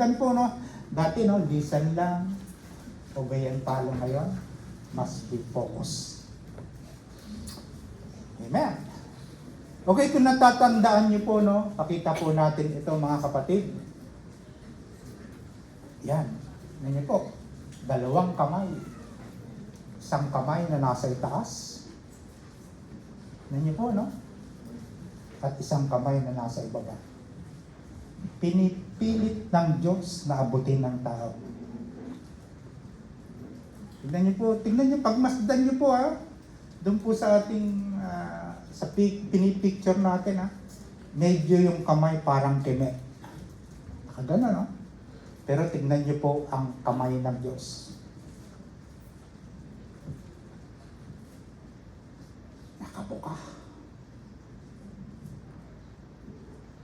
Kan po, no? Dati, no, listen lang, obey and follow. Ngayon, must be focus. Amen. Okay, kung natatandaan niyo po, no, pakita po natin ito, mga kapatid. Yan. Yan po. Dalawang kamay. Isang kamay na nasa itaas. Yan po, no? At isang kamay na nasa ibaba. Pinipilit ng Diyos na abutin ng tao. Tingnan niyo, pagmasdan niyo po, ha. Doon po sa ating, sa pinipicture natin, ha. Medyo yung kamay parang kime. Nakagana, no? Pero tingnan niyo po ang kamay ng Diyos. Nakabuka.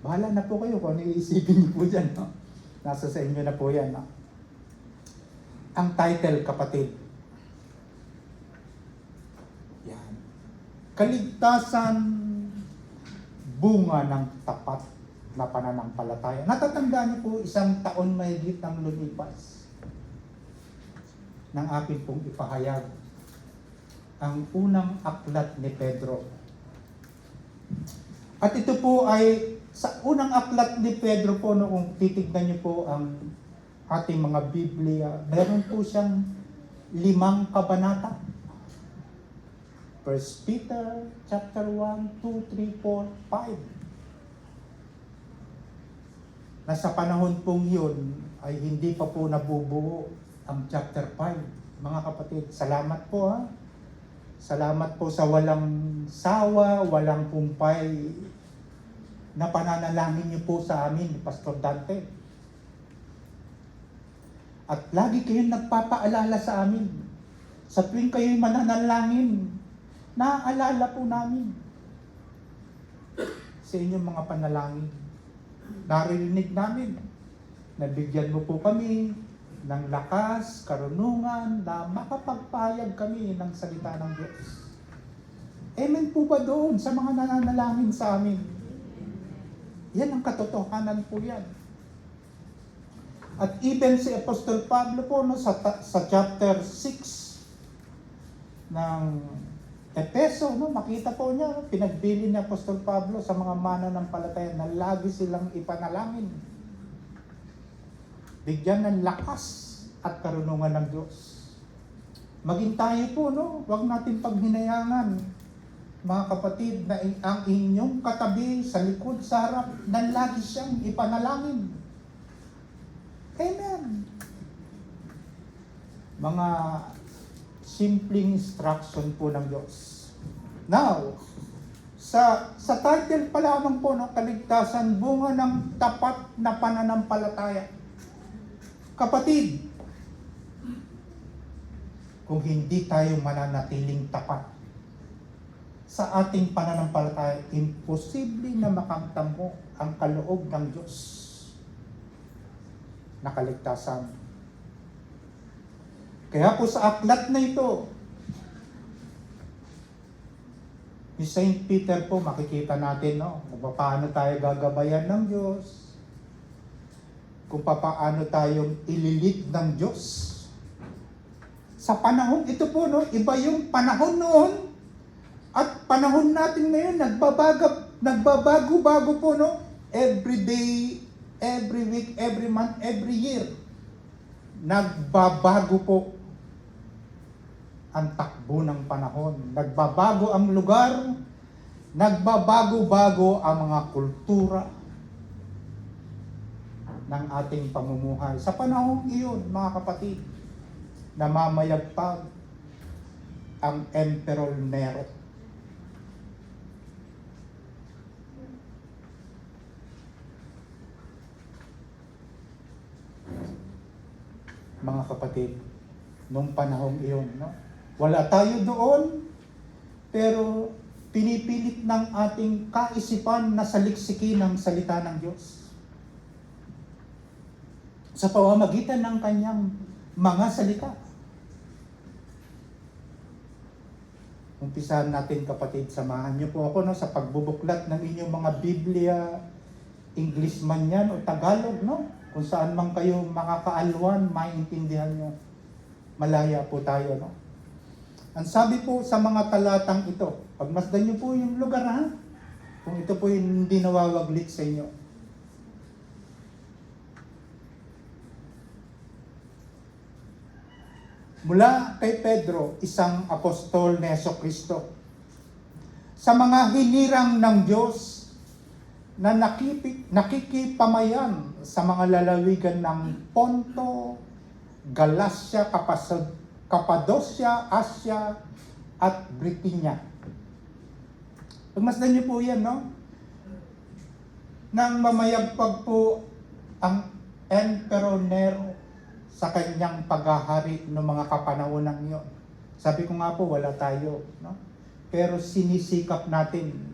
Bahala na po kayo kung ano iisipin niyo po dyan, no? Nasa sa inyo na po yan, no? Ang title, kapatid. Yan. Kaligtasan, bunga ng tapat na pananampalataya. Natatandaan niyo po, 1 taon mahigit ang lumipas ng akin pong ipahayag ang unang aklat ni Pedro. At ito po ay sa unang aklat ni Pedro po, no, kung titignan niyo po ang ating mga Biblia, meron po siyang 5 kabanata. 1 Peter chapter 1, 2, 3, 4, 5. Nasa panahon pong yun ay hindi pa po nabubuo ang chapter 5. Mga kapatid, salamat po, ha. Salamat po sa walang sawa, walang pumpay na pananalangin niyo po sa amin, Pastor Dante. At lagi kayong nagpapaalala sa amin. Sa tuwing kayo'y mananalangin, naaalala po namin sa inyong mga panalangin. Narinig namin, nabigyan mo po kami ng lakas, karunungan, na makapagpahayag kami ng salita ng Diyos. Amen po ba doon sa mga nananalangin sa amin? Yan ang katotohanan po yan. At even si Apostol Pablo po, no, sa chapter 6 ng Efeso, no, makita po niya, pinagbili ni Apostol Pablo sa mga mananampalataya na lagi silang ipanalangin. Bigyan ng lakas at karunungan ng Diyos. Maging tayo po, no, huwag natin paghinayangan, mga kapatid, na ang inyong katabi sa likod, sa harap, na lagi siyang ipanalangin. Amen. Mga simpleng instruction po ng Diyos. Now, sa title pa lamang po, no, kaligtasan, bunga ng tapat na pananampalataya. Kapatid, kung hindi tayo mananatiling tapat sa ating pananampalataya, imposible na makamtan mo ang kaloob ng Diyos na kaligtasan. Kaya po sa aklat na ito, ni Saint Peter po, makikita natin, no, kung paano tayo gagabayan ng Diyos, kung paano tayong ililig ng Diyos. Sa panahon ito po, no, iba yung panahon noon at panahon natin ngayon, nagbabago-bago po, no, every day, every week, every month, every year. Nagbabago po ang takbo ng panahon. Nagbabago ang lugar, nagbabago-bago ang mga kultura ng ating pamumuhay. Sa panahon iyon, mga kapatid, namamayagpag ang Emperor Nero. Mga kapatid, nung panahong iyon, no? Wala tayo doon, pero pinipilit ng ating kaisipan na saliksikin ang salita ng Diyos. Sa pamamagitan ng kanyang mga salita. Umpisahan natin, kapatid, samahan niyo po ako, no, sa pagbubuklat ng inyong mga Biblia, English man yan o Tagalog, no? Kung saan man kayo makakaalwan, maintindihan nyo. Malaya po tayo, no? Ang sabi po sa mga talatang ito, pagmasdan nyo po yung lugar, ha? Kung ito po hindi nawawaglit sa inyo. Mula kay Pedro, isang apostol ni Jesucristo, sa mga hinirang ng Diyos na nakikipamayan sa mga lalawigan ng Ponto, Galacia, Cappadocia, Asia, at Bithynia. Pagmasdan niyo po yan, no? Nang mamayagpag po ang Emperor Nero sa kanyang paghahari ng mga kapanahonan niyon. Sabi ko nga po, wala tayo, no? Pero sinisikap natin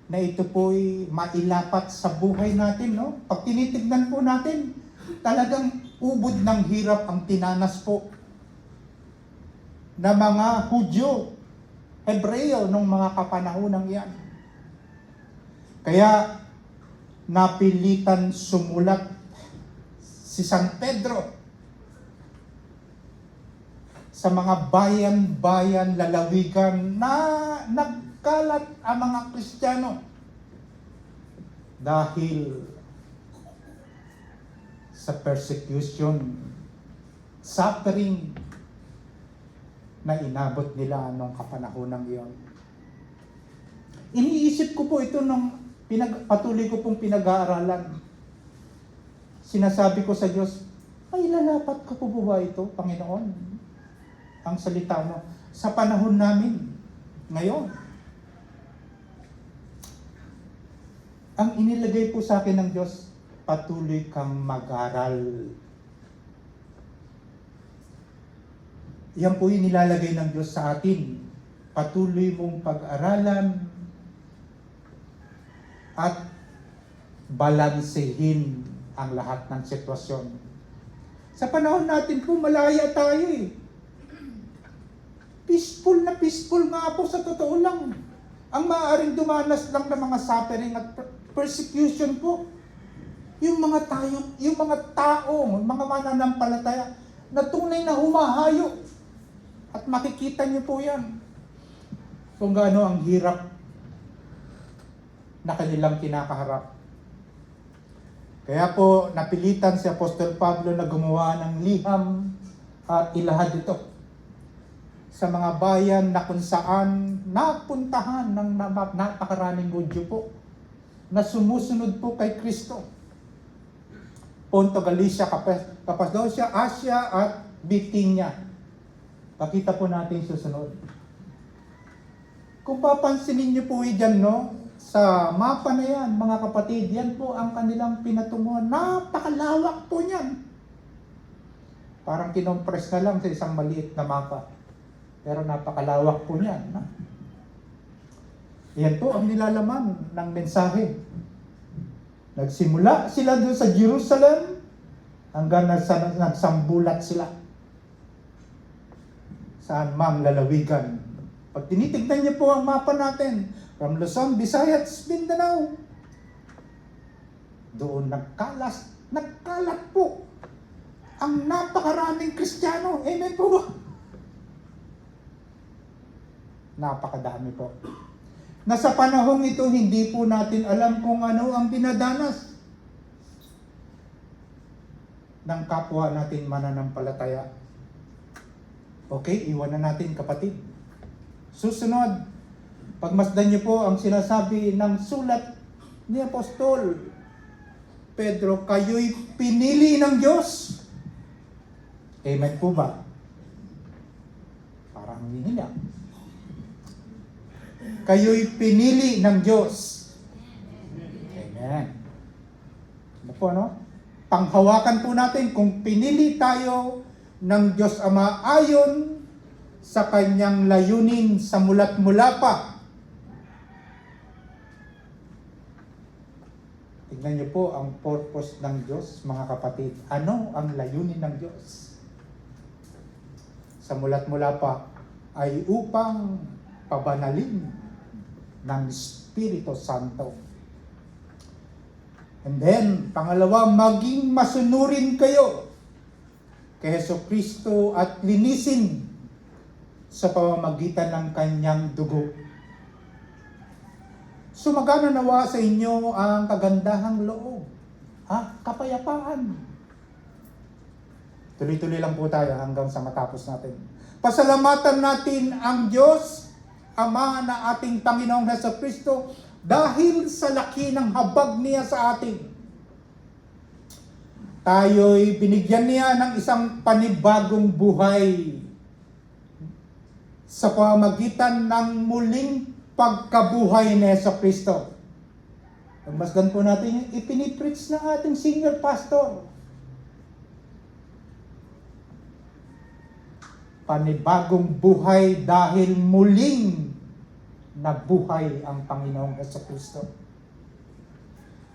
na ito po'y mailapat sa buhay natin, no? Pag tinitignan po natin, talagang ubod ng hirap ang tinanas po na mga Hudyo, Hebreo nung mga kapanahonang yan. Kaya napilitan sumulat si San Pedro sa mga bayan-bayan, lalawigan na nagkalat ang mga Kristiyano dahil sa persecution, suffering na inabot nila nung kapanahonang iyon. Iniisip ko po ito nung patuloy ko pong pinag-aaralan. Sinasabi ko sa Diyos, ay lalapat ka po ba ito, Panginoon? Ang salita mo sa panahon namin ngayon. Ang inilagay po sa akin ng Diyos, patuloy kang mag-aral. Yan po yung nilalagay ng Diyos sa atin. Patuloy mong pag-aralan at balansehin ang lahat ng sitwasyon. Sa panahon natin po, malaya tayo eh. Peaceful na peaceful nga po sa totoo lang. Ang maaaring dumanas lang ng mga suffering at persecution po. Yung mga tao, mga mananampalataya na tunay na humahayo. At makikita niyo po yan kung gaano ang hirap na kanilang kinakaharap. Kaya po napilitan si Apostol Pablo na gumawa ng liham at ilahad ito sa mga bayan na kung saan napuntahan ng napakaraming Hudyo po na sumusunod po kay Kristo. Ponto, Galacia, Cappadocia, Asia at Bithynia. Pakita po natin susunod. Kung papansinin niyo po dyan, no, sa mapa na yan, mga kapatid, yan po ang kanilang pinatunguhan. Napakalawak po niyan. Parang kinompres na lang sa isang maliit na mapa. Pero napakalawak po niyan. No? Yan po ang nilalaman ng mensahe. Nagsimula sila doon sa Jerusalem hanggang nagsambulat sila. Saan mang lalawigan. Pag tinitignan niyo po ang mapa natin, from Luzon, Visayas, Mindanao, doon nagkalat po ang napakaraming Kristiyano. Amen po ba? Napakadami po. Na sa panahong ito, hindi po natin alam kung ano ang dinadanas ng kapwa natin mananampalataya. Okay, iwanan natin kapatid. Susunod, pagmasdan niyo po ang sinasabi ng sulat ni Apostol Pedro, kayo'y pinili ng Diyos. Amen po ba? Parang hinihilang. Kayo'y pinili ng Diyos. Amen. Ano po, no? Panghawakan po natin kung pinili tayo ng Diyos Ama ayon sa kanyang layunin sa mulat mula pa. Tingnan niyo po ang purpose ng Diyos, mga kapatid. Ano ang layunin ng Diyos? Sa mulat mula pa ay upang pabanalin ng Espiritu Santo. And then, pangalawa, maging masunurin kayo kay Hesukristo at linisin sa pamamagitan ng kanyang dugo. Sumagana nawa sa inyo ang kagandahang loob. Kapayapaan. Tuloy-tuloy lang po tayo hanggang sa matapos natin. Pasalamatan natin ang Diyos, Ama na ating Panginoong Hesukristo, dahil sa laki ng habag niya sa atin. Tayo'y binigyan niya ng isang panibagong buhay sa pamamagitan ng muling pagkabuhay ni Hesukristo. Masdan po natin yung ipinipreach ng ating senior pastor. Panibagong buhay dahil muling nabuhay ang Panginoong Hesukristo.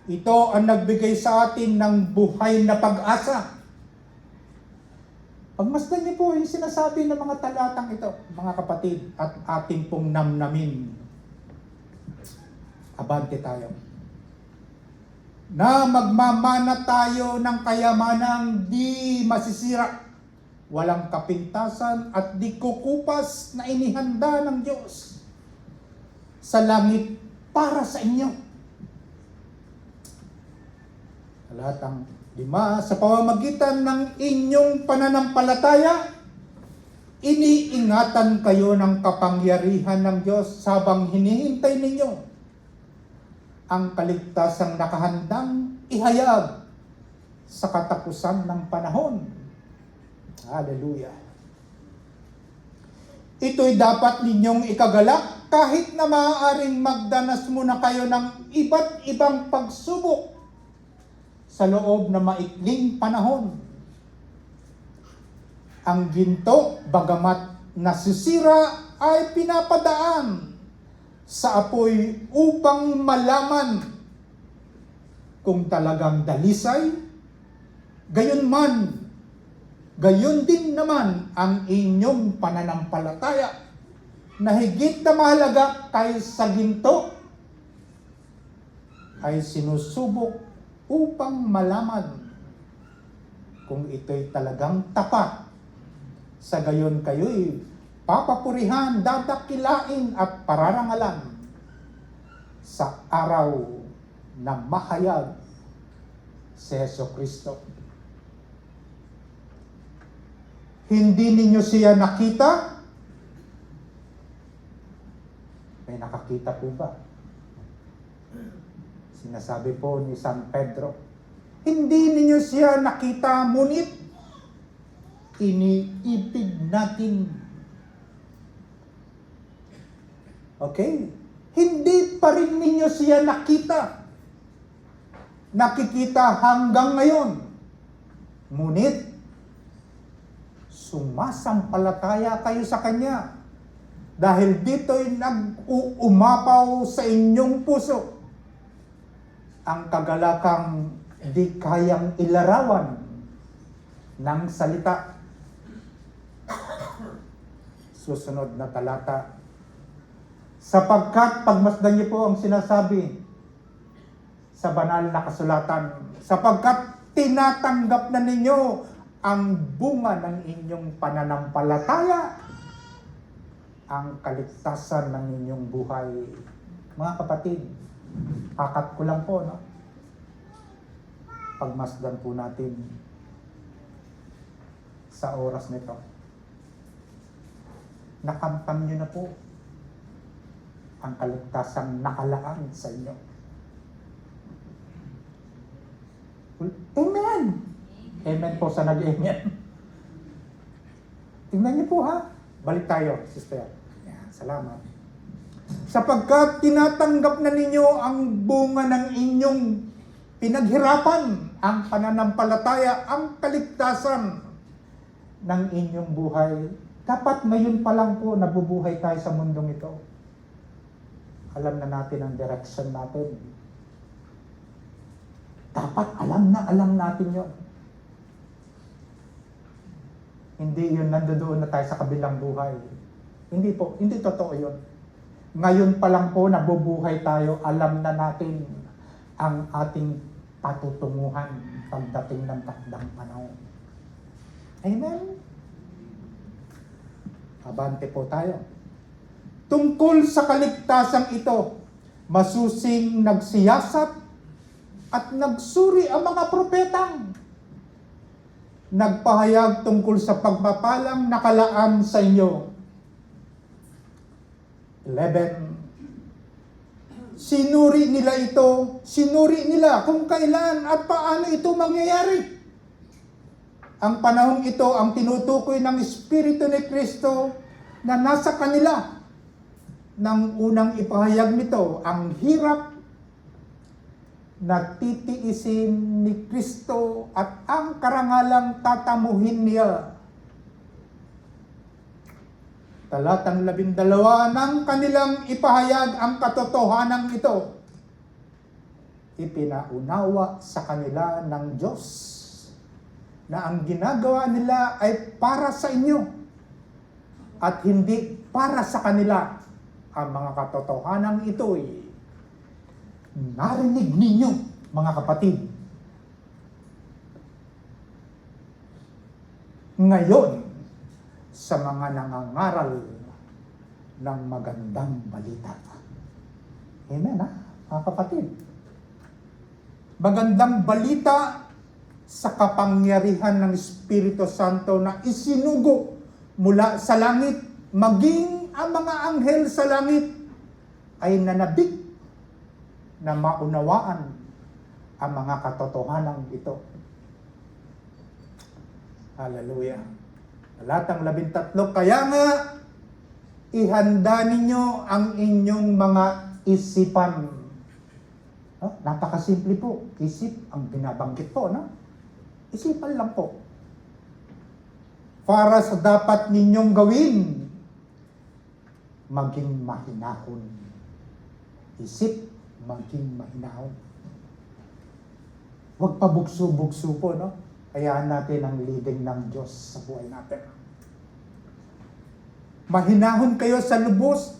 Ito ang nagbigay sa atin ng buhay na pag-asa. Pagmasdan niyo po yung sinasabi ng mga talatang ito, mga kapatid, at ating pong namnamin. Abante tayo. Na magmamana tayo ng kayamanang di masisira, walang kapintasan at di kukupas na inihanda ng Diyos sa langit para sa inyo. Talatang 5, sa pamamagitan ng inyong pananampalataya, iniingatan kayo ng kapangyarihan ng Diyos habang hinihintay ninyo ang kaligtasang nakahandang ihayag sa katapusan ng panahon. Hallelujah. Ito'y dapat ninyong ikagalak kahit na maaaring magdanas muna kayo ng iba't ibang pagsubok sa loob na maikling panahon. Ang ginto, bagamat nasisira, ay pinapadaan sa apoy upang malaman kung talagang dalisay. Gayon din naman ang inyong pananampalataya na higit na mahalaga kaysa ginto ay sinusubok upang malaman kung ito'y talagang tapat. Sa gayon kayo'y papapurihan, dadakilain at pararangalan sa araw na mahayag si Hesukristo. Hindi ninyo siya nakita? May nakakita po ba? Sinasabi po ni San Pedro, hindi ninyo siya nakita, ngunit iniibig natin. Okay? Hindi pa rin ninyo siya nakita. Nakikita hanggang ngayon. Ngunit, sumasampalataya kayo sa Kanya. Dahil dito'y nag-uumapaw sa inyong puso ang kagalakang di kayang ilarawan ng salita. Susunod na talata. Sapagkat, pagmasdan niyo po ang sinasabi sa banal na kasulatan, sapagkat tinatanggap na ninyo ang bunga ng inyong pananampalataya, ang kaligtasan ng inyong buhay. Mga kapatid, kakat ko lang po, no? Pagmasdan po natin sa oras nito. Nakamtan nyo na po ang kaligtasang nakalaan sa inyo. Amen! Amen po sa nag-amen. Tingnan niyo po ha. Balik tayo, sister. Yan, salamat. Sapagkat tinatanggap na ninyo ang bunga ng inyong pinaghirapan, ang pananampalataya, ang kaligtasan ng inyong buhay. Dapat ngayon pa lang po nabubuhay tayo sa mundong ito. Alam na natin ang direction natin. Dapat alam natin yun. Hindi yun nandoon na tayo sa kabilang buhay. Hindi po, hindi totoo yun. Ngayon pa lang po nabubuhay tayo, alam na natin ang ating patutunguhan pagdating ng takdang panahon. Amen? Abante po tayo. Tungkol sa kaligtasang ito, masusing nagsiyasat at nagsuri ang mga propetang nagpahayag tungkol sa pagpapalang nakalaan sa inyo. 11. Sinuri nila kung kailan at paano ito mangyayari. Ang panahong ito ang tinutukoy ng Espiritu ni Kristo na nasa kanila. Nang unang ipahayag nito, ang hirap na titiisin ni Kristo at ang karangalang tatamuhin niya. Talatang 12, nang kanilang ipahayag ang katotohanan ito, ipinaunawa sa kanila ng Diyos na ang ginagawa nila ay para sa inyo at hindi para sa kanila. Ang mga katotohanan ito'y narinig ninyo, mga kapatid. Ngayon, sa mga nangangaral ng magandang balita. Amen, mga kapatid. Magandang balita sa kapangyarihan ng Espiritu Santo na isinugo mula sa langit, maging ang mga anghel sa langit ay nanabik na maunawaan ang mga katotohanan ito. Hallelujah. Talatang 13, kaya nga ihanda ninyo ang inyong mga isipan. Napakasimple po. Isip ang binabanggit po, no? Isipan lang po. Para sa dapat ninyong gawin, maging mahinahon. Isip, maging mahinahon. Huwag pa bugso-bugso po, no? Hayaan natin ang leading ng Diyos sa buhay natin. Mahinahon kayo sa lubos.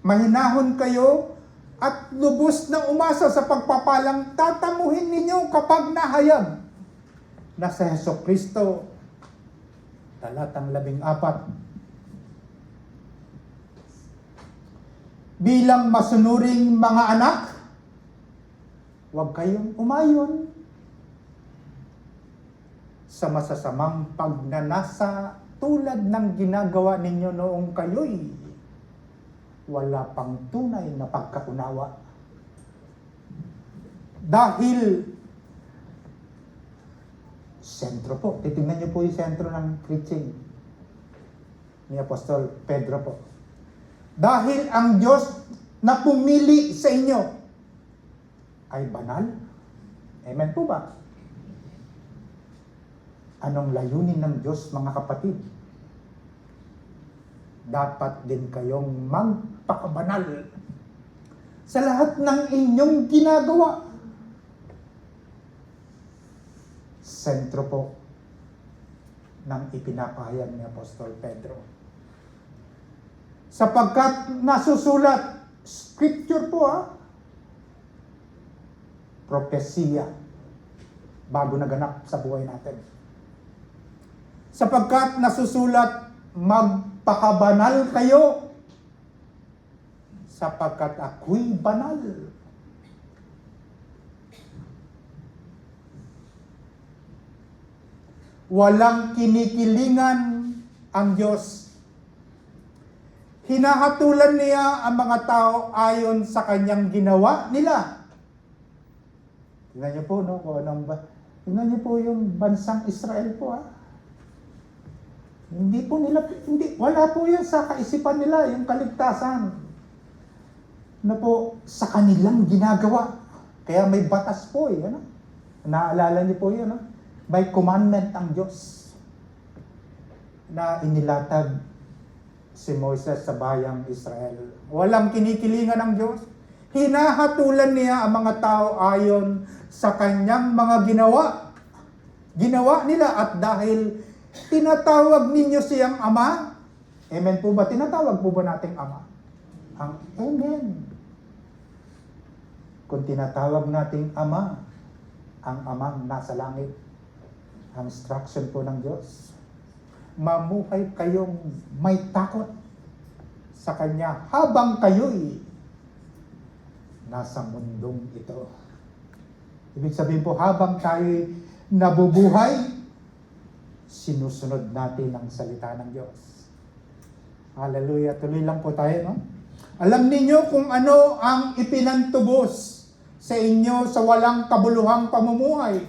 Mahinahon kayo at lubos na umasa sa pagpapalang tatamuhin ninyo kapag nahayag na sa Hesukristo. Talatang 14. Bilang masunuring mga anak, huwag kayong umayon sa masasamang pagnanasa tulad ng ginagawa ninyo noong kayo'y wala pang tunay na pagkaunawa. Dahil sentro po, titignan niyo po yung sentro ng preaching ni Apostol Pedro po. Dahil ang Diyos na pumili sa inyo ay banal. Amen po ba? Anong layunin ng Diyos, mga kapatid? Dapat din kayong magpakabanal sa lahat ng inyong ginagawa. Sentro po ng ipinapahayag ni Apostol Pedro. Sapagkat nasusulat, scripture po propesya, bago naganap sa buhay natin. Sapagkat nasusulat, magpakabanal kayo, sapagkat ako'y banal. Walang kinikilingan ang Diyos. Hinahatulan niya ang mga tao ayon sa kanyang ginawa nila. Tingnan niyo po, no? Tingnan niyo po yung bansang Israel po, wala po yan sa kaisipan nila, yung kaligtasan na po sa kanilang ginagawa. Kaya may batas po, Naalala niyo po yun, May commandment ang Diyos na inilatag si Moises sa bayang Israel. Walang kinikilingan ng Diyos. Hinahatulan niya ang mga tao ayon sa kanyang mga ginawa. Ginawa nila at dahil tinatawag ninyo siyang Ama. Amen po ba? Tinatawag po ba nating Ama? Ang Amen. Kung tinatawag nating Ama, ang amang nasa langit. Ang instruction po ng Diyos, mamuhay kayong may takot sa Kanya habang kayo'y nasa mundong ito. Ibig sabihin po, habang tayo'y nabubuhay, sinusunod natin ang salita ng Diyos. Hallelujah. Tuloy lang po tayo, no? Alam ninyo kung ano ang ipinantubos sa inyo sa walang kabuluhang pamumuhay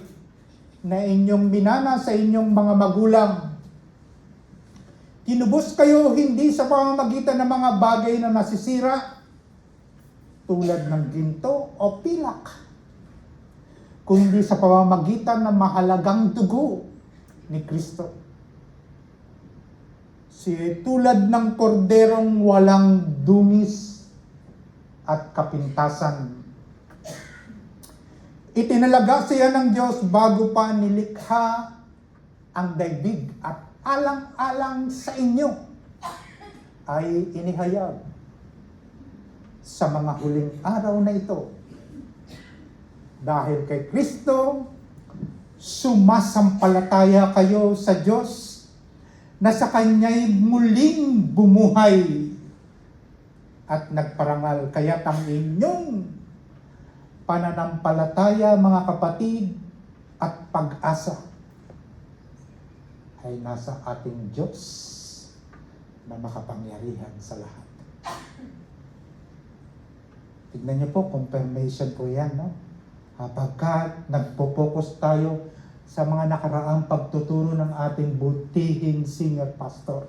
na inyong minana sa inyong mga magulang. Tinubos kayo hindi sa pamamagitan ng mga bagay na nasisira tulad ng ginto o pilak, kundi sa pamamagitan ng mahalagang dugo ni Kristo. Tulad ng korderong walang dungis at kapintasan. Itinalaga siya ng Diyos bago pa nilikha ang daigdig at alang-alang sa inyo ay inihayag sa mga huling araw na ito. Dahil kay Kristo, sumasampalataya kayo sa Diyos na sa Kanya'y muling bumuhay at nagparangal. Kaya't ang inyong pananampalataya, mga kapatid, at pag-asa ay nasa ating Diyos na makapangyarihan sa lahat. Tignan niyo po, confirmation po yan, no? Pagkat nagpo-focus tayo sa mga nakaraang pagtuturo ng ating butihing senior pastor,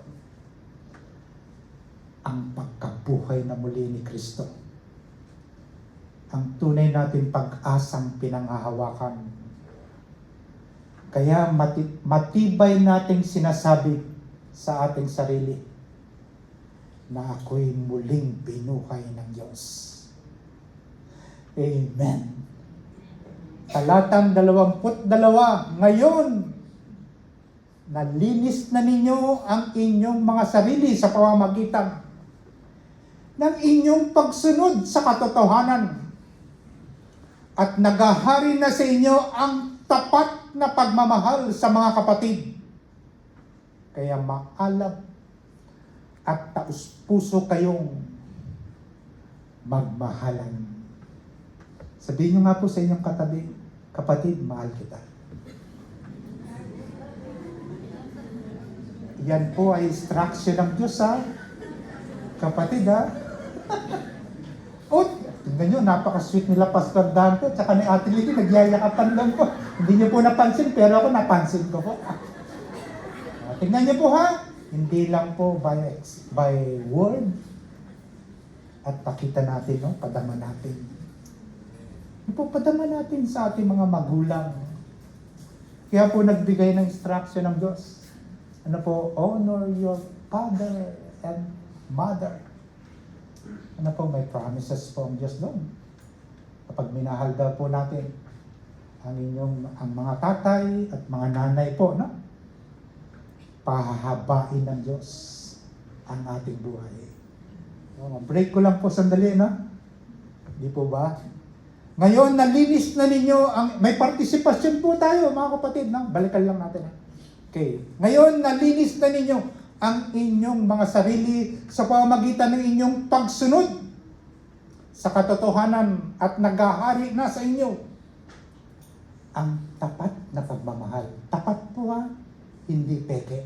ang pagkabuhay na muli ni Kristo, ang tunay natin pag-asang pinanghahawakan. Kaya matibay nating sinasabi sa ating sarili na ako'y muling binuhay ng Diyos. Amen. Talatang 22, ngayon, nalinis na ninyo ang inyong mga sarili sa pamamagitan ng inyong pagsunod sa katotohanan at naghahari na sa inyo ang tapat na pagmamahal sa mga kapatid. Kaya maalab at taus-puso kayong magmahalan. Sabihin nyo nga po sa inyong katabi, kapatid, mahal kita. Yan po ay instruction ng Diyos, ha? Kapatid, ha? O, tingnan nyo, napaka-sweet nila Pastor Dante, tsaka ni Ate Lily, nagyayakapan lang po. Hindi nyo po napansin, pero ako napansin ko po. Tingnan nyo po, ha? Hindi lang po by word, at pakita natin, no? Padama natin. Ipapadama natin sa ating mga magulang. Kaya po nagbigay ng instruction ng Diyos. Ano po? Honor your father and mother. Ano po? May promises po ang Diyos doon. Kapag minahal daw po natin ang mga tatay at mga nanay po, no? Pahahabain ng Diyos ang ating buhay. Break ko lang po sandali, no? Di po ba? Ngayon, nalinis na ninyo, may partisipasyon po tayo, mga kapatid, no? Balikan lang natin. Okay. Ngayon, nalinis na ninyo ang inyong mga sarili sa pamamagitan ng inyong pagsunod sa katotohanan at naghahari na sa inyo ang tapat na pagmamahal. Tapat po, ha? Hindi peke.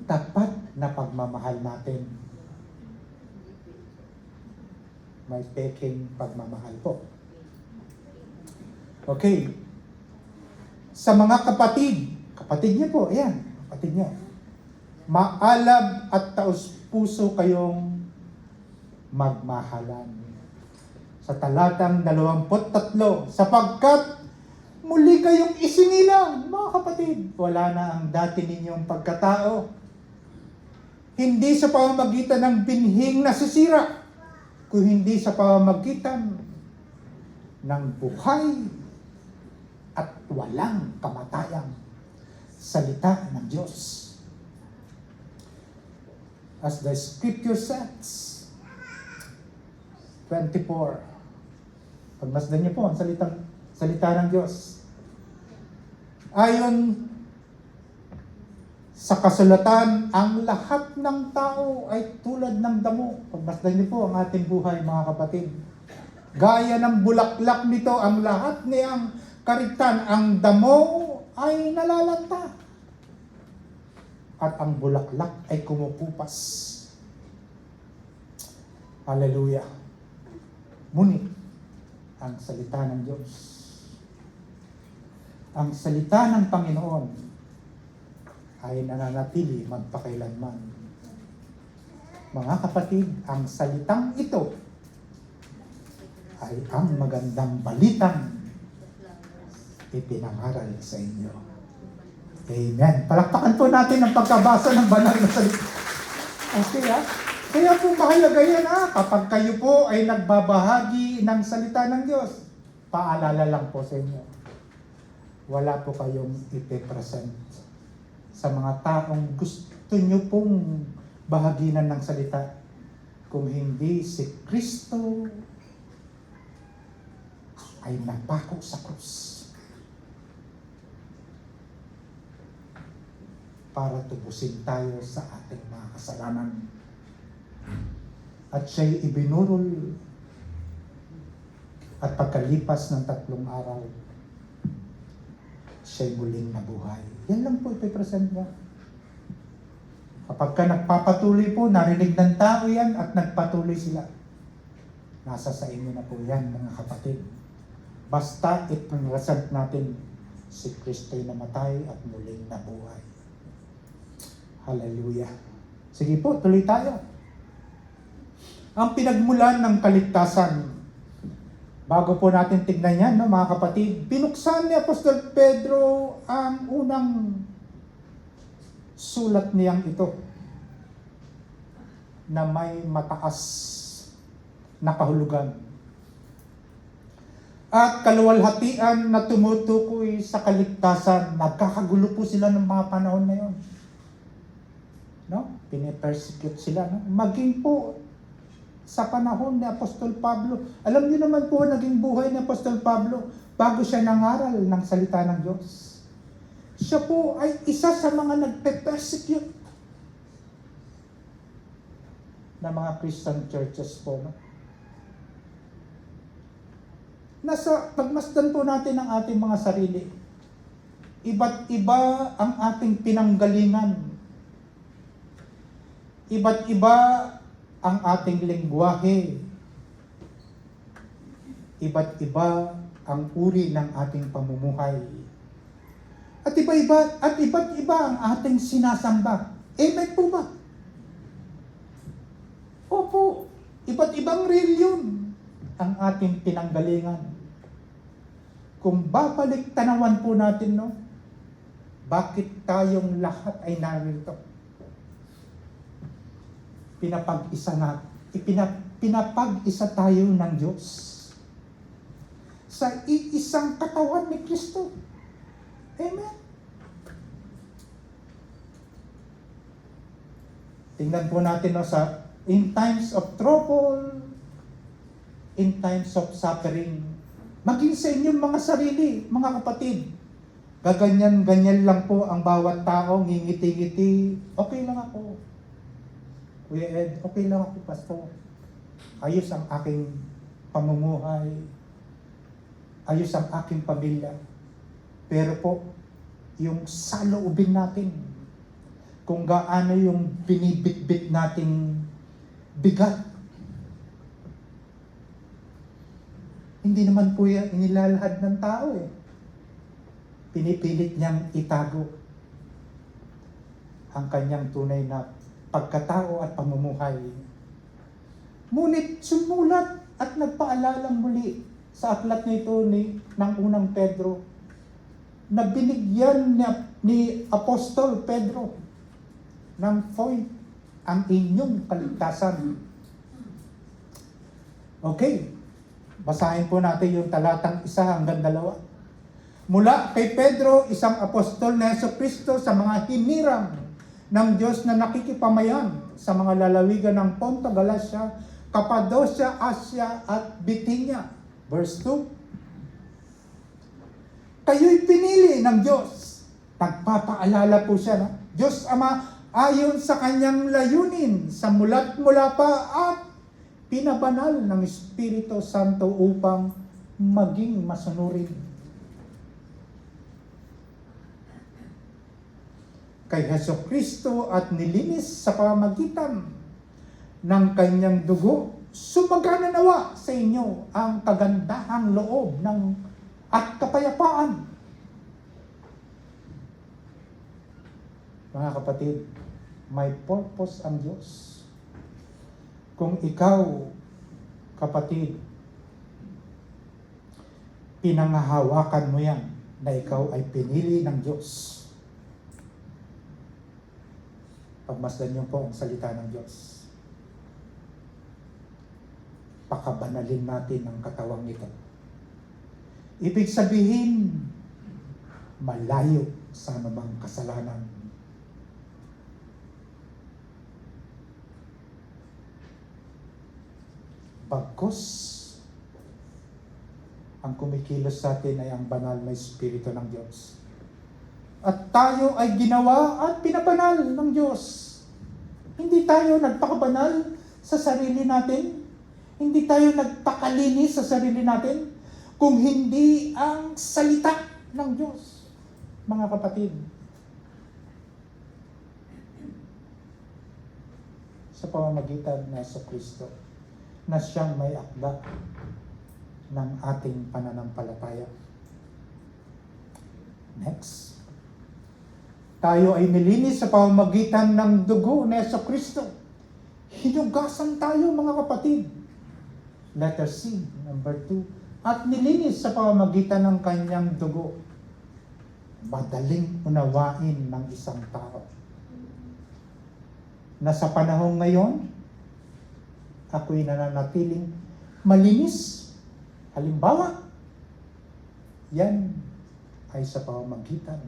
Tapat na pagmamahal natin. May peking pagmamahal po. Okay. Sa mga kapatid niyo po, ayan, kapatid niyo. Maalab at taus-puso kayong magmahalan. Sa talatang 23, sapagkat muli kayong isinilang, mga kapatid. Wala na ang dati ninyong pagkatao. Hindi sa pamamagitan ng binhing nasisira, kung hindi sa pamamagitan ng buhay at walang kamatayang salita ng Diyos. As the scripture says, 24, Pagmasdan niyo po ang salita ng Diyos. Ayon sa kasulatan, ang lahat ng tao ay tulad ng damo. Pagmasdan niyo po ang ating buhay, mga kapatid. Gaya ng bulaklak nito, ang lahat niyang kariktan, ang damo ay nalalanta. At ang bulaklak ay kumukupas. Hallelujah. Ngunit, ang salita ng Diyos, ang salita ng Panginoon ay nananatili magpakailanman. Mga kapatid, ang salitang ito ay ang magandang balitang ipinangaral sa inyo. Amen. Palakpakan po natin ang pagkabasa ng banal na salita. Okay, ha? Kaya po mahalaga yan, kapag kayo po ay nagbabahagi ng salita ng Diyos, paalala lang po sa inyo, wala po kayong ipipresent sa mga taong gusto nyo pong bahaginan ng salita kung hindi si Kristo ay napako sa krus para tubusin tayo sa ating mga kasalanan. At siya'y ibinurol at pagkalipas ng 3 araw, siya'y muling nabuhay. Yan lang po ipipresent niya. Kapag ka nagpapatuloy po, narinig ng tao yan at nagpatuloy sila. Nasa sa inyo na po yan, mga kapatid. Basta ipipresent natin si Kristo'y namatay at muling nabuhay. Hallelujah. Sige po, tuloy tayo. Ang pinagmulan ng kaligtasan. Bago po natin tignan yan, no, mga kapatid, binuksan ni Apostol Pedro ang unang sulat niyang ito na may mataas na kahulugan at kaluwalhatian na tumutukoy sa kaligtasan. Nagkakagulo po sila ng mga panahon na yun. No? Pinipersecute sila. No? Maging po sa panahon ni Apostol Pablo. Alam niyo naman po naging buhay ni Apostol Pablo bago siya nangaral ng salita ng Diyos. Siya po ay isa sa mga nagpe-persecute na mga Christian churches po. No? Pagmasdan po natin ang ating mga sarili. Iba't iba ang ating pinanggalingan. Iba't iba ang ating lengguwahe. Iba't iba ang uri ng ating pamumuhay. At iba't iba ang ating sinasamba. Amen po ba? Opo, iba't ibang reliyon ang ating pinanggalingan. Kung babalik tanawan po natin, no, bakit tayong lahat ay narito? Pinapag-isa tayo ng Diyos sa iisang katawan ni Kristo. Amen. Tingnan po natin, no, sa in times of trouble, in times of suffering, maging sa inyong mga sarili, mga kapatid, gaganyan-ganyan lang po ang bawat tao, ngingiti-ngiti, okay lang ako. Kuya Ed, okay lang ako, Pastor. Ayos ang aking pamumuhay. Ayos ang aking pamilya. Pero po, yung saloobin natin, kung gaano yung binibitbit nating bigat, hindi naman po yan inilalahad ng tao eh. Pinipilit niyang itago ang kanyang tunay na pagkatao at pamumuhay. Ngunit sumulat at nagpaalalang muli sa aklat nito ng unang Pedro na binigyan ni Apostol Pedro ng point ang inyong kaligtasan. Okay, basahin po natin yung talatang 1 hanggang 2. Mula kay Pedro, isang apostol na Jesucristo sa mga hinirang ng Diyos na nakikipamayan sa mga lalawigan ng Ponto, Galacia, Cappadocia, Asia at Bithynia, Verse 2, kayo'y pinili ng Diyos. Nagpapaalala po siya, no? Diyos Ama, ayon sa kanyang layunin, sa mula't mula pa at pinabanal ng Espiritu Santo upang maging masunurin. Kay Hesukristo at nilinis sa pamamagitan ng kanyang dugo, sumagana nawa sa inyo ang kagandahang loob at kapayapaan. Mga kapatid, may purpose ang Diyos. Kung ikaw, kapatid, pinanghahawakan mo yan na ikaw ay pinili ng Diyos. Pagmasdan niyo po ang salita ng Diyos. Pakabanalin natin ang katawang ito. Ibig sabihin, malayo sa anumang kasalanan. Bagkus, ang kumikilos sa atin ay ang banal na Espiritu ng Diyos. At tayo ay ginawa at pinabanal ng Diyos. Hindi tayo nagpakabanal sa sarili natin. Hindi tayo nagpakalinis sa sarili natin. Kung hindi ang salita ng Diyos, mga kapatid. Sa pamamagitan ng Kristo, na siyang may akda ng ating pananampalataya. Next. Tayo ay nilinis sa pamamagitan ng dugo ni Kristo. Hinugasan tayo, mga kapatid. Letter C, number 2. At nilinis sa pamamagitan ng kanyang dugo. Madaling unawain ng isang tao. Na sa panahon ngayon, ako'y nananatiling malinis. Halimbawa, yan ay sa pamamagitan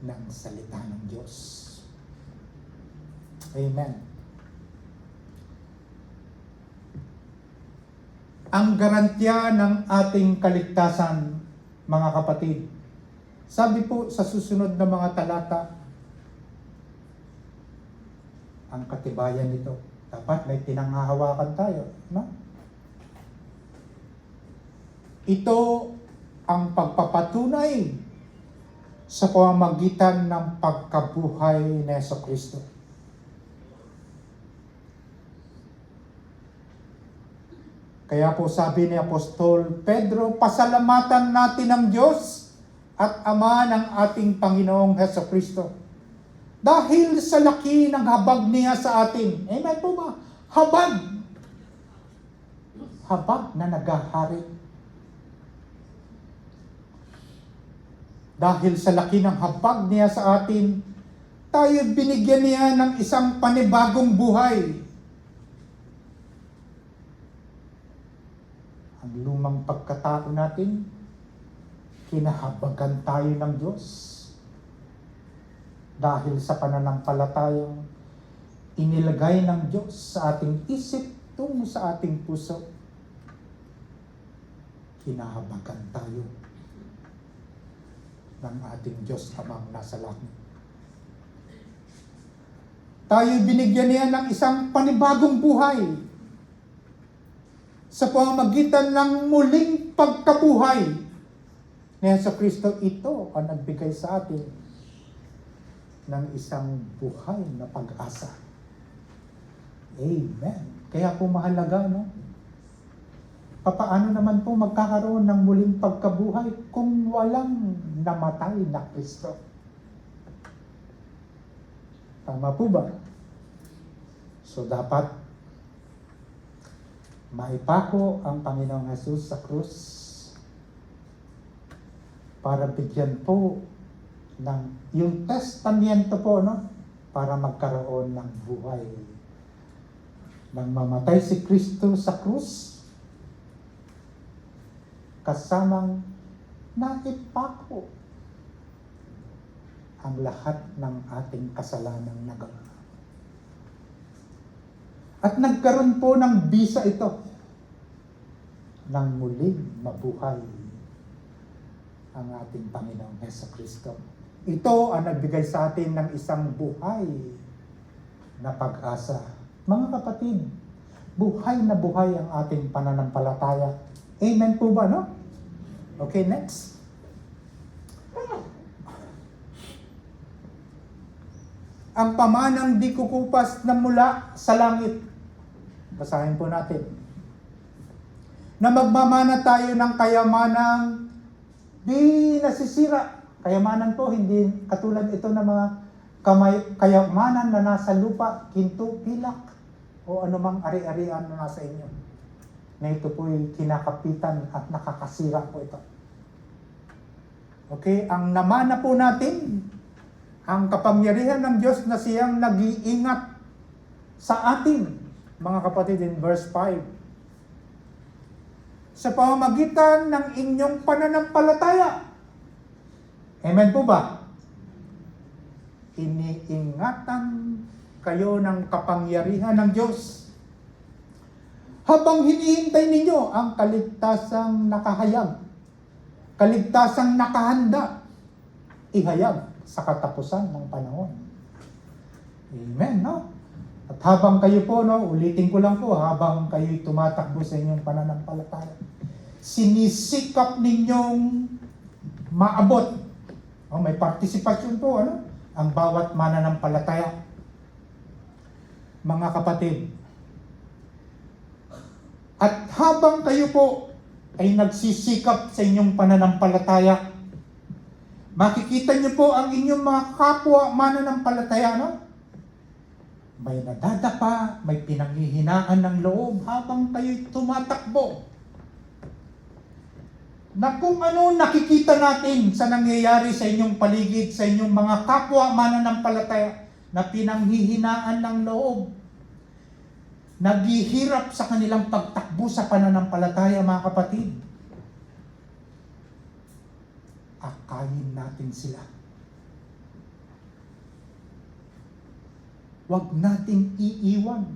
ng salita ng Diyos. Amen. Ang garantiya ng ating kaligtasan, mga kapatid. Sabi po sa susunod na mga talata, ang katibayan nito. Dapat may pinanghahawakan tayo, no? Ito ang pagpapatunay sa pamamagitan ng pagkabuhay ni Jesucristo. Kaya po sabi ni Apostol Pedro, pasalamatan natin ang Diyos at Ama ng ating Panginoong Jesucristo. Dahil sa laki ng habag niya sa atin. Amen po ba? Habag. Habag na nagahari. Dahil sa laki ng habag niya sa atin, tayo binigyan niya ng isang panibagong buhay. Ang lumang pagkatao natin, kinahabagan tayo ng Diyos. Dahil sa pananampalatayang inilagay ng Diyos sa ating isip tungo sa ating puso, kinahabagan tayo ng ating Diyos Amang nasa langit. Tayo binigyan niya ng isang panibagong buhay sa pamamagitan ng muling pagkabuhay ni Jesucristo. Ito ang nagbigay sa atin ng isang buhay na pag-asa. Amen. Kaya po mahalaga, no? Paano naman po magkakaroon ng muling pagkabuhay kung walang namatay na Kristo? Tama po ba? So dapat maipako ang Panginoong Jesus sa krus para bigyan po ng yung testamento po, no? Para magkaroon ng buhay. Nang mamatay si Kristo sa krus, kasamang naipako ang lahat ng ating kasalanang nagawa. At nagkaroon po ng bisa ito. ng muling mabuhay ang ating Panginoong Hesukristo. Ito ang nagbigay sa atin ng isang buhay na pag-asa. Mga kapatid, buhay na buhay ang ating pananampalataya. Amen po ba, no? Okay, next. Ang pamanang di kukupas na mula sa langit. Basahin po natin. Na magmamana tayo ng kayamanang di nasisira. Kayamanan po, hindi katulad ito ng mga kayamanan na nasa lupa, kinto, pilak, o anumang ari-arian na nasa inyo. Na ito po'y kinakapitan at nakakasira po ito. Okay, ang namana po natin, ang kapangyarihan ng Diyos na siyang nag-iingat sa atin, mga kapatid, in verse 5. Sa pamamagitan ng inyong pananampalataya. Amen po ba? Iniingatan kayo ng kapangyarihan ng Diyos habang hinihintay ninyo ang kaligtasang nakahayag, kaligtasang nakahanda, ihayag sa katapusan ng panahon. Amen, no? At habang kayo po, no, ulitin ko lang po, habang kayo'y tumatakbo sa inyong pananampalataya, sinisikap ninyong maabot. May partisipasyon po, ano? Ang bawat mananampalataya. Mga kapatid, at habang kayo po ay nagsisikap sa inyong pananampalataya, makikita niyo po ang inyong mga kapwa mananampalataya, no? May nadadapa, may pinanghihinaan ng loob habang kayo'y tumatakbo. Na kung ano nakikita natin sa nangyayari sa inyong paligid, sa inyong mga kapwa mananampalataya na pinanghihinaan ng loob, naghihirap sa kanilang pagtakbo sa pananampalataya, mga kapatid. Akayin natin sila. Huwag nating iiwan.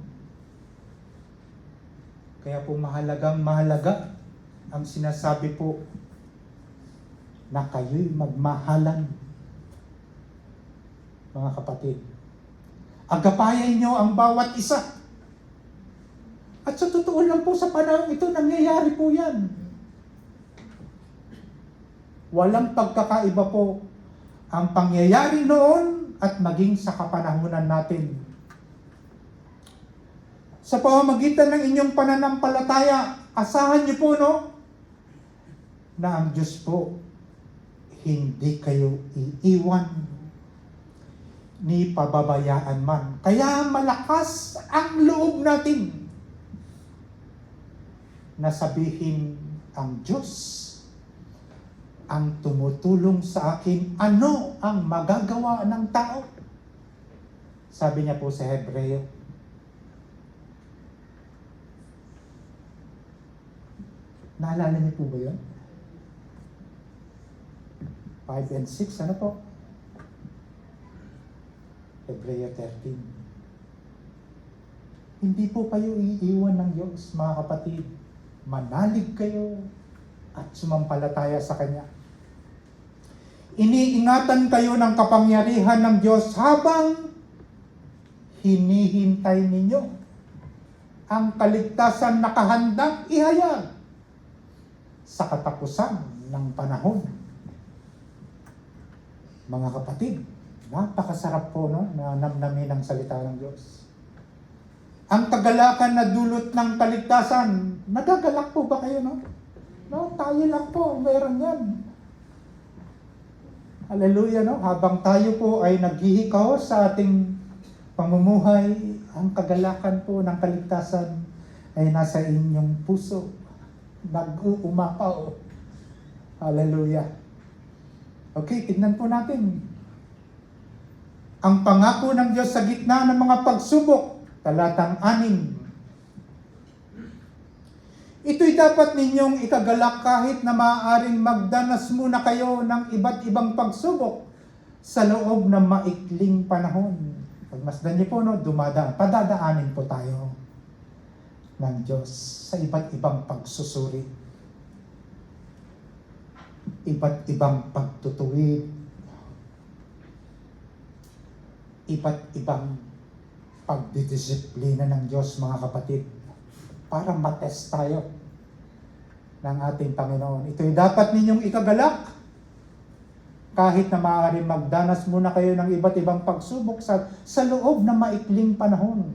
Kaya po mahalaga ang sinasabi po na kayo'y magmahalan. Mga kapatid, agapayan nyo ang bawat isa. At sa totoo lang po sa panahon ito, nangyayari po yan. Walang pagkakaiba po ang pangyayari noon at maging sa kapanahunan natin. Sa pamamagitan ng inyong pananampalataya, asahan niyo po, no, na ang Diyos po hindi kayo iiwan ni pababayaan man. Kaya malakas ang loob natin na sabihin ang Diyos ang tumutulong sa akin. Ano ang magagawa ng tao? Sabi niya po sa Hebreo. Naalala niyo po ba yun? 5 and 6, ano po? Hebreo 13. Hindi po kayo iiwan ng Diyos, mga kapatid. Manalig kayo at sumampalataya sa Kanya. Iniingatan kayo ng kapangyarihan ng Diyos habang hinihintay ninyo ang kaligtasan na nakahandang ihayag sa katapusan ng panahon. Mga kapatid, napakasarap po, no, na namnamin ang salita ng Diyos. Ang kagalakan na dulot ng kaligtasan, nagagalak po ba kayo, no? No, tayo lang po, meron yan. Hallelujah, no? Habang tayo po ay naghihikaw sa ating pamumuhay, ang kagalakan po ng kaligtasan ay nasa inyong puso. Nag-uumapaw. Hallelujah. Okay, tignan po natin. Ang pangako ng Diyos sa gitna ng mga pagsubok, talatang 6. Ito'y dapat ninyong ikagalak kahit na maaaring magdanas muna kayo ng iba't ibang pagsubok sa loob ng maikling panahon. Pagmasdan niyo po, no, padadaanin po tayo ng Diyos sa iba't ibang pagsusuri. iba't ibang pagtutuwid, iba't ibang pagdidisiplina ng Diyos, mga kapatid, para matest tayo ng ating Panginoon. Ito'y dapat ninyong ikagalak kahit na maaaring magdanas muna kayo ng iba't ibang pagsubok sa loob ng maikling panahon.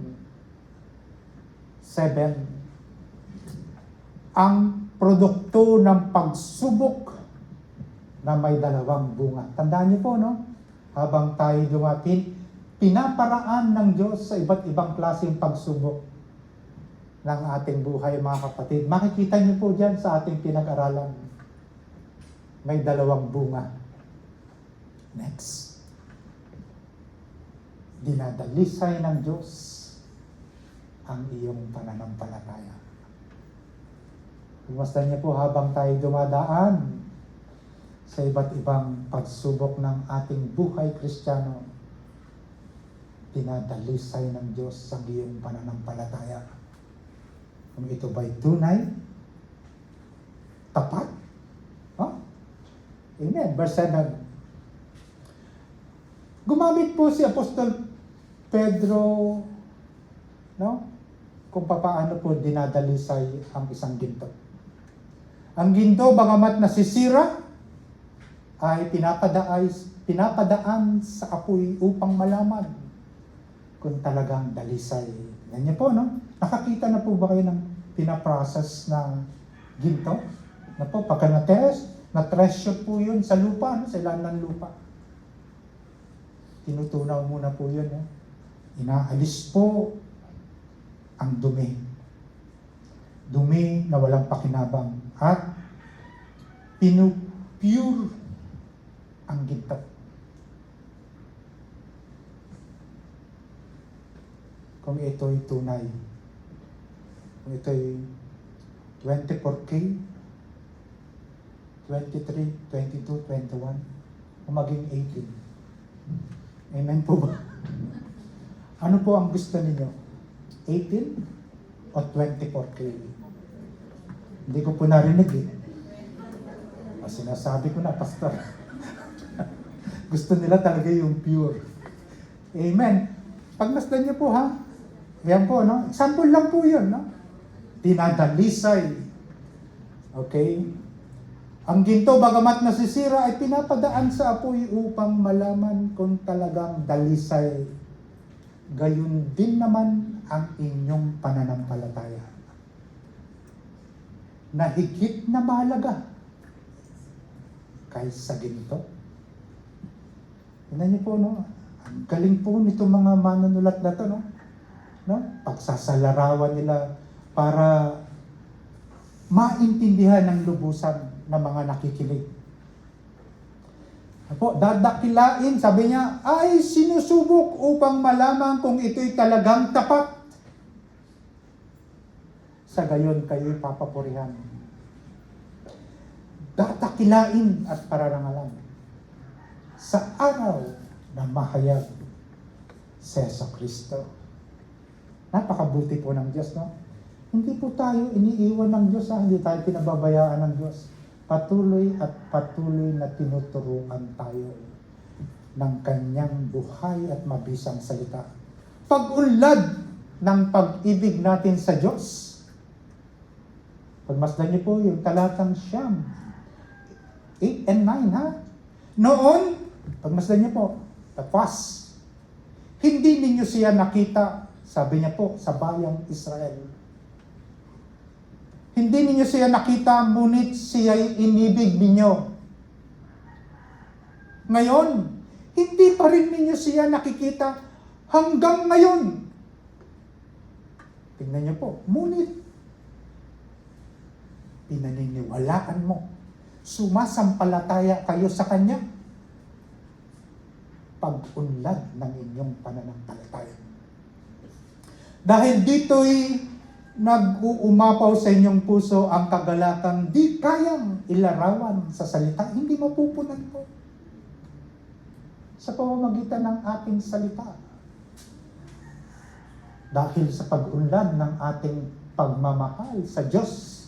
7. Ang produkto ng pagsubok na may dalawang bunga. Tandaan niyo po, no? Habang tayo dumapit, pinaparaan ng Diyos sa iba't ibang klaseng pagsubok ng ating buhay, mga kapatid. Makikita niyo po dyan sa ating pinag-aralan. May dalawang bunga. Next. Dinadalisay ng Diyos ang iyong pananampalataya. Imasdan niyo po habang tayo dumadaan sa iba't ibang pagsubok ng ating buhay Kristiyano, dinadalisay ng Diyos ang iyong pananampalataya. Kung ito ba'y tunay, tapat, Amen. Verse 7. Gumamit po si Apostol Pedro, no? Kung paano po dinadalisay ang isang ginto. Ang ginto, bagamat nasisira, ay pinapadaan sa apoy upang malaman kung talagang dalisay. Yan niyo po, no? Nakakita na po ba kayo ng pinaprocess na ginto? Na po, pagka na-treasure po yun sa lupa, no? Sa ilalim ng lupa. Tinutunaw muna po yun, no? Inaalis po ang dumi. Dumi na walang pakinabang. At pinupure ang ginto. Kung ito'y tunay, kung ito'y 24K, 23, 22, 21, o maging 18. Amen po ba? Ano po ang gusto ninyo? 18 o 24K? Hindi ko po narinig eh. Sinasabi ko na, Pastor. Gusto nila talaga yung pure. Amen. Pagmasdan niyo po, ha? Yan po, no? Example lang po yun, no? Dinadalisay. Okay? Ang ginto, bagamat nasisira, ay pinapadaan sa apoy upang malaman kung talagang dalisay. Gayun din naman ang inyong pananampalataya. Na higit na mahalaga kaysa ginto. Tingnan niyo po, no? Ang galing po nito mga manunulat na to, no? Pagsasalarawan nila para maintindihan ng lubusan ng mga nakikinig. Dadakilain, sabi niya, ay sinusubok upang malaman kung ito'y talagang tapat. Sa gayon kayo'y papapurihan. Dadakilain at pararangalan sa araw na mahayag si Jesucristo. Napakabuti po ng Diyos, no? Hindi po tayo iniiwan ng Diyos, ha? Hindi tayo pinababayaan ng Diyos. Patuloy at patuloy na tinuturuan tayo ng kanyang buhay at mabisang salita. Pag-unlad ng pag-ibig natin sa Diyos. Pagmasdan niyo po yung talatang siyam, 8 and 9, ha? Noon, pagmasdan niyo po, tapos, hindi ninyo siya nakita, sabi niya po, sa bayang Israel. Hindi ninyo siya nakita, ngunit siya'y inibig ninyo. Ngayon, hindi pa rin ninyo siya nakikita hanggang ngayon. Tingnan niyo po, ngunit pinaniniwalaan mo, sumasampalataya kayo sa Kanya, pag-unlad ng inyong pananampalataya. Dahil dito'y nag-uumapaw sa inyong puso ang kagalakang di kayang ilarawan sa salita, hindi mapupunan po sa pamamagitan ng ating salita. Dahil sa pag-unlad ng ating pagmamahal sa Diyos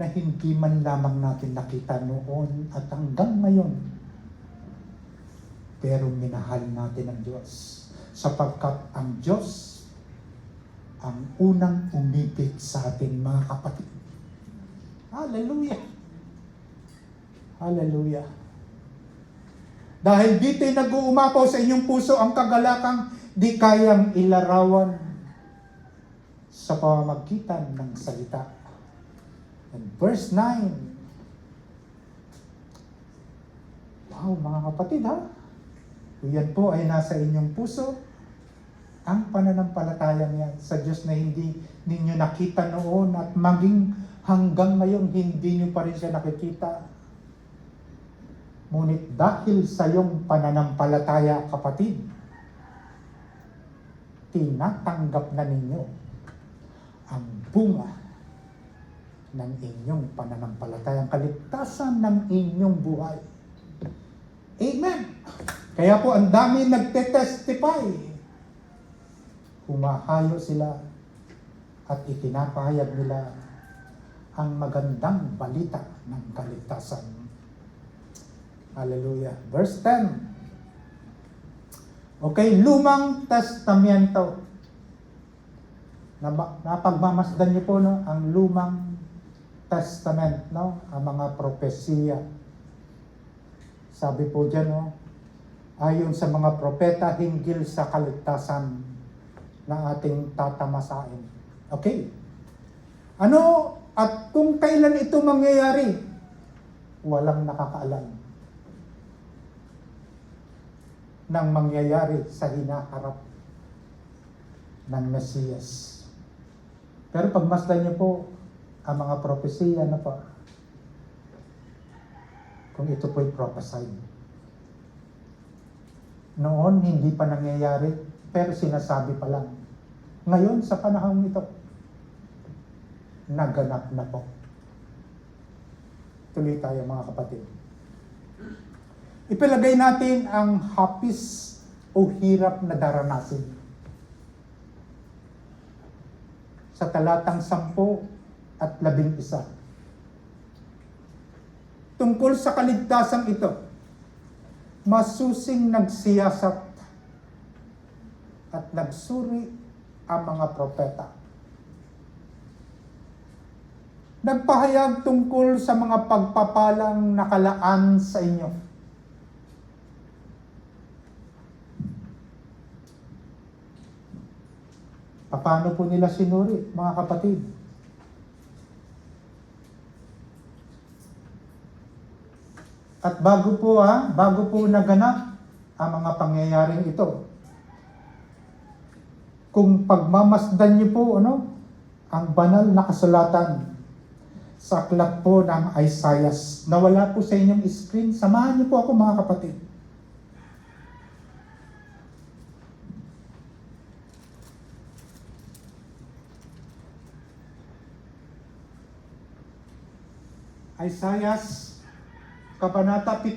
na hindi man lamang natin nakita noon at hanggang ngayon. Pero minahal natin ang Diyos sapagkat ang Diyos ang unang umibig sa atin, mga kapatid. Hallelujah! Hallelujah! Dahil dito'y nag-uumapaw sa inyong puso ang kagalakang di kayang ilarawan sa pamamagitan ng salita. And verse 9. Wow, mga kapatid ha? Yan po ay nasa inyong puso. Ang pananampalatayang yan sa Diyos na hindi ninyo nakita noon at maging hanggang ngayon hindi nyo pa rin siya nakikita. Ngunit dahil sa iyong pananampalataya, kapatid, tinatanggap na ninyo ang bunga ng inyong pananampalataya, ang kaligtasan ng inyong buhay. Amen! Kaya po ang dami nagte-testify. Humahayo sila at itinapahayag nila ang magandang balita ng kaligtasan. Hallelujah. Verse 10. Okay, Lumang Testamento. Napagmamasdan niyo po, no? Ang Lumang Testament, no? Ang mga propesiya. Sabi po dyan, no? Ayon sa mga propeta, hinggil sa kaligtasan na ating tatamasain. Okay. Ano at kung kailan ito mangyayari? Walang nakakaalam ng mangyayari sa hinaharap ng Mesiyas. Pero pagmasdan niyo po ang mga propesiya na po, kung ito po'y prophesied. Noon, hindi pa nangyayari, pero sinasabi pa lang. Ngayon, sa panahon ito, naganap na po. Tuloy tayo, mga kapatid. Ipilagay natin ang hapis o hirap na daranasin. Sa talatang 10 at 11. Tungkol sa kaligtasang ito, masusing nagsiyasat at nagsuri ang mga propeta. Nagpahayag tungkol sa mga pagpapalang nakalaan sa inyo. Paano po nila sinuri, mga kapatid? At bago po naganap ang mga pangyayaring ito, kung pagmamasdan niyo po, ang banal na kasulatan sa aklat po ng Isaiah, nawala po sa inyong screen, samahan niyo po ako, mga kapatid. Isaiah, Kabanata 7,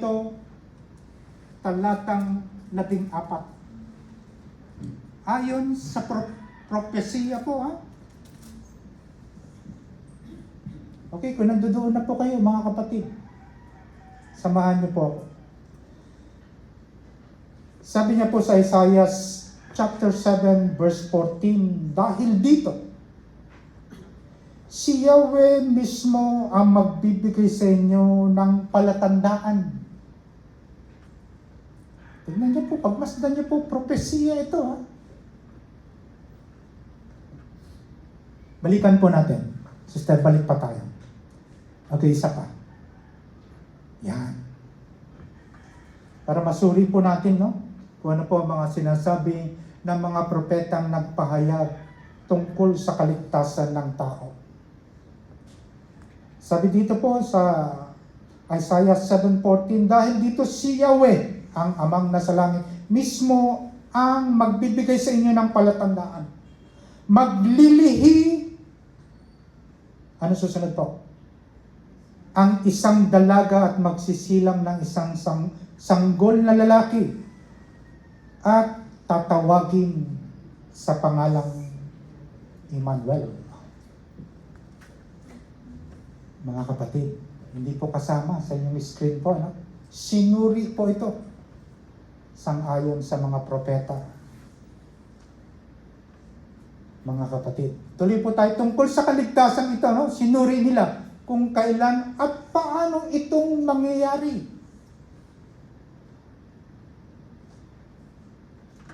talatang 14. Ayon sa propesiya po, Okay, kung nandoon na po kayo, mga kapatid, samahan niyo po ako. Sabi niya po sa Isaiah chapter 7, verse 14, dahil dito, si Yahweh mismo ang magbibigay sa inyo ng palatandaan. Tignan niyo po, pagmasdan niyo po, propesiya ito. Balikan po natin. Sister, balik pa tayo. Okay, isa pa. Yan. Para masuri po natin, kung ano po ang mga sinasabi ng mga propetang nagpahayag tungkol sa kaligtasan ng tao. Sabi dito po sa Isaiah 7:14, dahil dito si Yahweh, ang amang nasa langit, mismo ang magbibigay sa inyo ng palatandaan. Maglilihi, ano susunod po? Ang isang dalaga at magsisilang ng isang sanggol na lalaki at tatawagin sa pangalang Emmanuel. Mga kapatid, hindi po kasama sa inyong screen po, ano? Sinuri po ito sang-ayon sa mga propeta. Mga kapatid, tuloy po tayo tungkol sa kaligtasan ito, no? Sinuri nila kung kailan at paano itong mangyayari.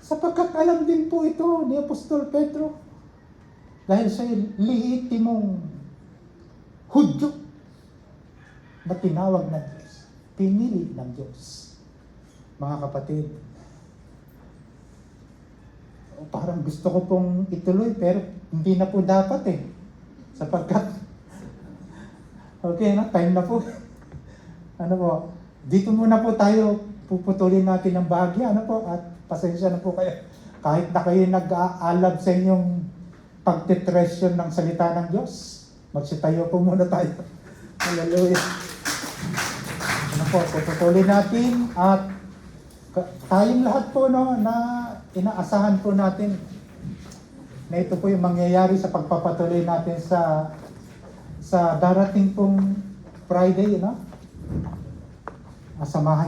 Sapagkat alam din po ito ni Apostol Pedro dahil sa lehitimong Hudyo na tinawag ng Diyos, pinili ng Diyos. Mga kapatid, parang gusto ko pong ituloy pero hindi na po dapat sapagkat okay na, time na po. Ano po, dito muna po tayo puputulin natin ang bahagya, ano po, at pasensya na po kayo. Kahit na kayo nag-aalab sa inyong pagtitresyon ng salita ng Diyos, magsitayo po muna tayo. Hallelujah. Ano po, puputulin natin at tayong lahat po, no, na inaasahan po natin na ito po yung mangyayari sa pagpapatuloy natin sa darating pong Friday, no? Samahan niyo